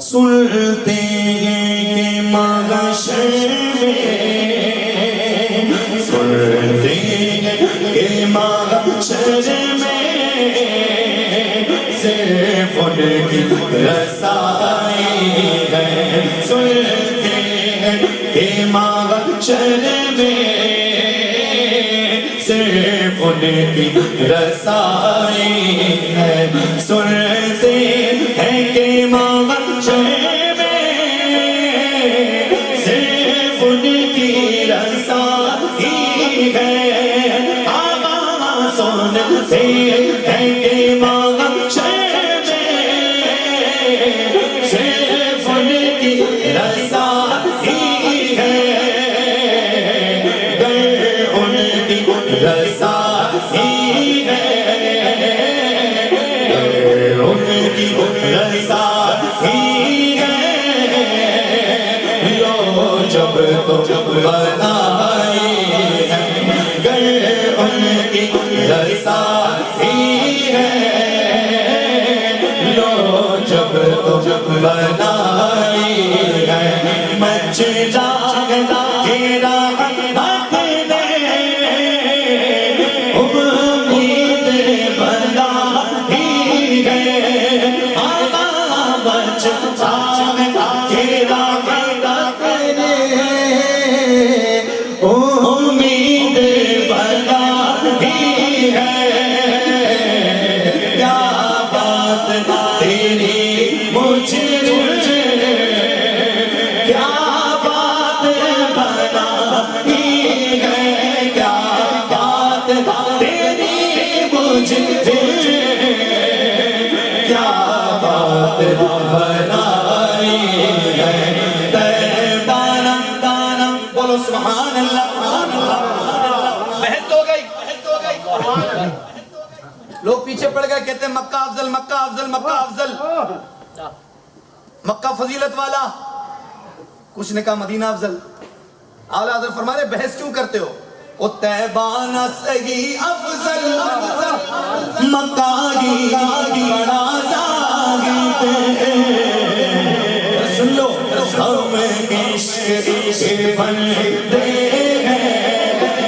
سنتے ہیں کہ محشر میں، سنتے ہیں کہ محشر میں صرف ان کی رسائی ہے، سنتے ہیں کہ محشر میں صرف ان کی رسائی ہے، سنتے ہیں کہ محشر میں صرف ان کی رسائی ہے، آواز سنتے ہیں کہ محشر میں صرف ان کی رسائی ہے، رسائی ہے، ان کی رسائی ہے، لو جب تو بنائی ہے، گر ان کی رسائی ہے، لو جب تو بنائی ہے، مچ جاگتا تیرا بولو سبحان اللہ۔ بحث ہو گئی، لوگ پیچھے پڑ گئے، کہتے ہیں مکہ افضل، مکہ افضل، مکہ افضل، مکہ فضیلت والا، کچھ نے کہا مدینہ افضل۔ اعلیٰ حضرت فرما رہے بحث کیوں کرتے ہو؟ او طیبہ نہ صحیح افضل، مکہ ہی بڑا زاہد ہے، سن لو ہم عشق کے بندے ہیں،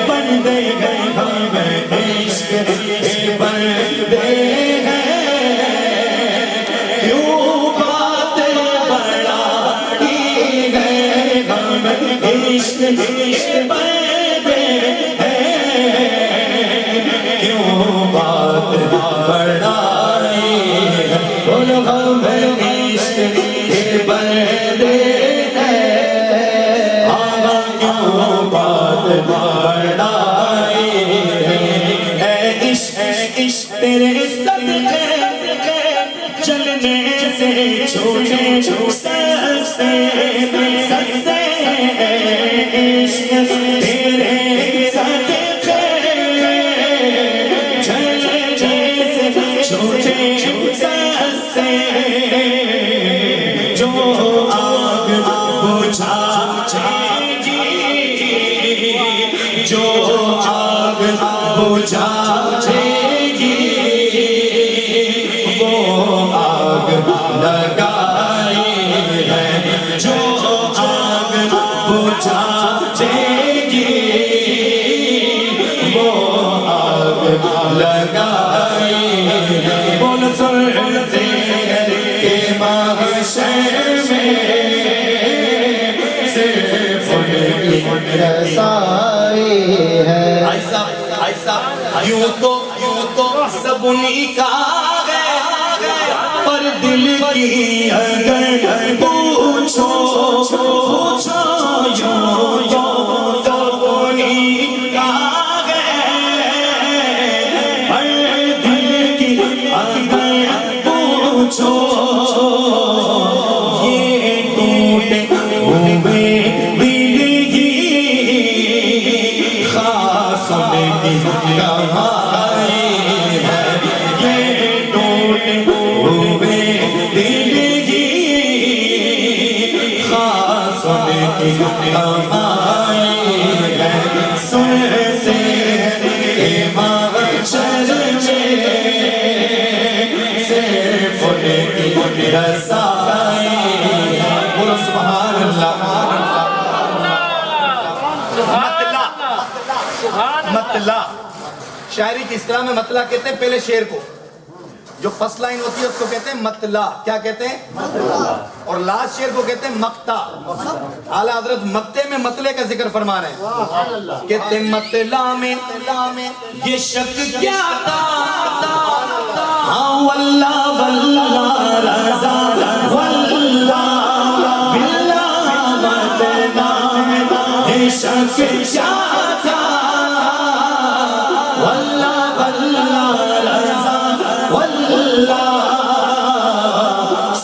بندے ہیں ہم عشق کے بندے ہیں، کیوں بات بڑھائی ہے، ہم عشق کے بندے ہیں، کیوں بات بڑھائی ہے، بولو ہم عشق کے بندے تیرے صدقے چلنے سے چھوٹے سستے سستے عشق، تیرے صدقے چلنے سے چھوٹے سستے، جو آگ بجھا جائے گی، جو آگ بجھا جائے گی، وہ آگ لگائی ہے، جو آگ بجھا جائے گی، وہ آگ لگائی ہے، بول سنتے ہیں کہ محشر میں صرف ان کی رسائی ہے۔ ایسا یوں تو سب انہی کا ہے، پر دل کی اگر پوچھو یوں سب انہی کا ہے، پر دل کی اگر پوچھو، یہ ٹوٹے ہوئے دل ہی خاص ان کی کہانی ہے، یہ ٹوٹے ہوئے دل ہی خاص ان کی کہانی ہے، سنتے ہیں محشر میں صرف ان کی رسائی شاعری کی اصطلاح میں مطلع کہتے ہیں پہلے شعر کو، جو فرسٹ لائن ہوتی ہے اس کو کہتے ہیں مطلع. کیا کہتے ہیں؟ اور لاسٹ شعر کو کہتے ہیں مقطع. اعلیٰ حضرت مقطع میں مطلع کا ذکر فرما رہے ہیں. کہتے ہیں مطلع میں یہ شک کیا تھا، ہاں واللہ واللہ رضا واللہ باللہ مطلع میں یہ شک کیا تھا، واللہ واللہ رضا واللہ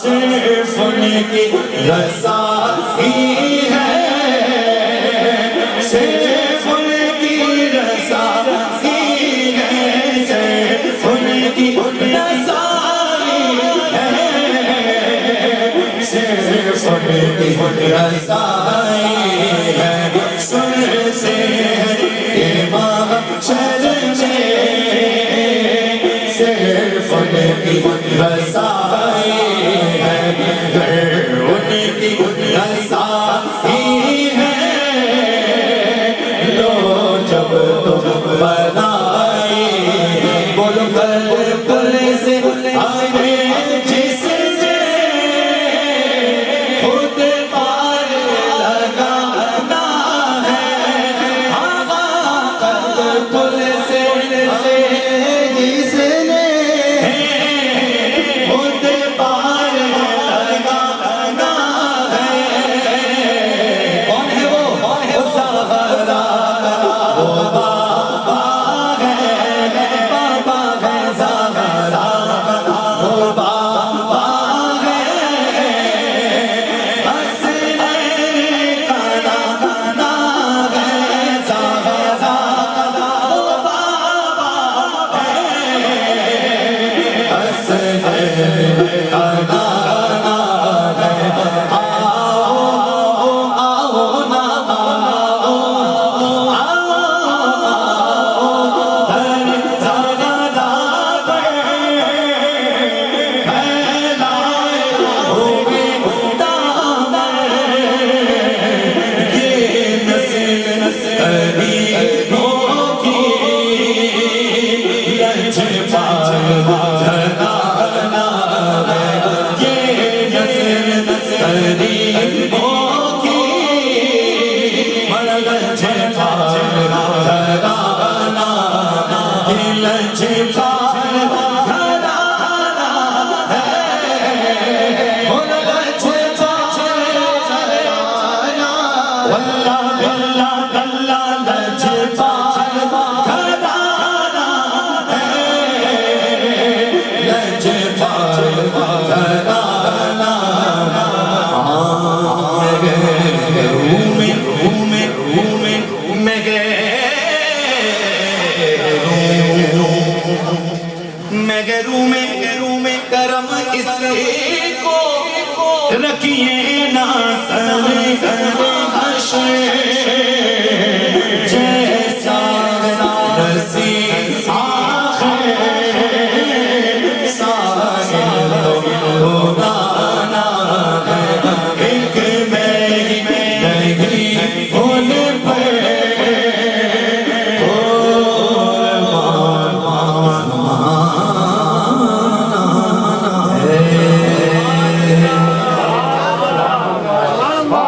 صرف ان کی رضا ہی ہے، صرف ان کی رضا ہی ہے، صرف ان کی رضا ہی ہے، صرف ان کی رضا ہی ہے. سنتے ہیں امام شہر صرف ان کی رضا ہی ہے، ان کی رضا ہی ہے. لو جب تم بنائی بولو بلبل سے ہمیں جس نے خود پار لگانا ہے، بلبل سے جس نے خود پار لگانا ہے. کون ہے وہ زہرا، وہ بابا ہے، بابا ہے زہرا، وہ بابا ہے، حسنین کا نام ہے زہرا، وہ بابا ہے، حسنین کا نام ہے. آؤ آؤ نا آؤ گروں میں کرم اس کو رکھیے نا سر حشر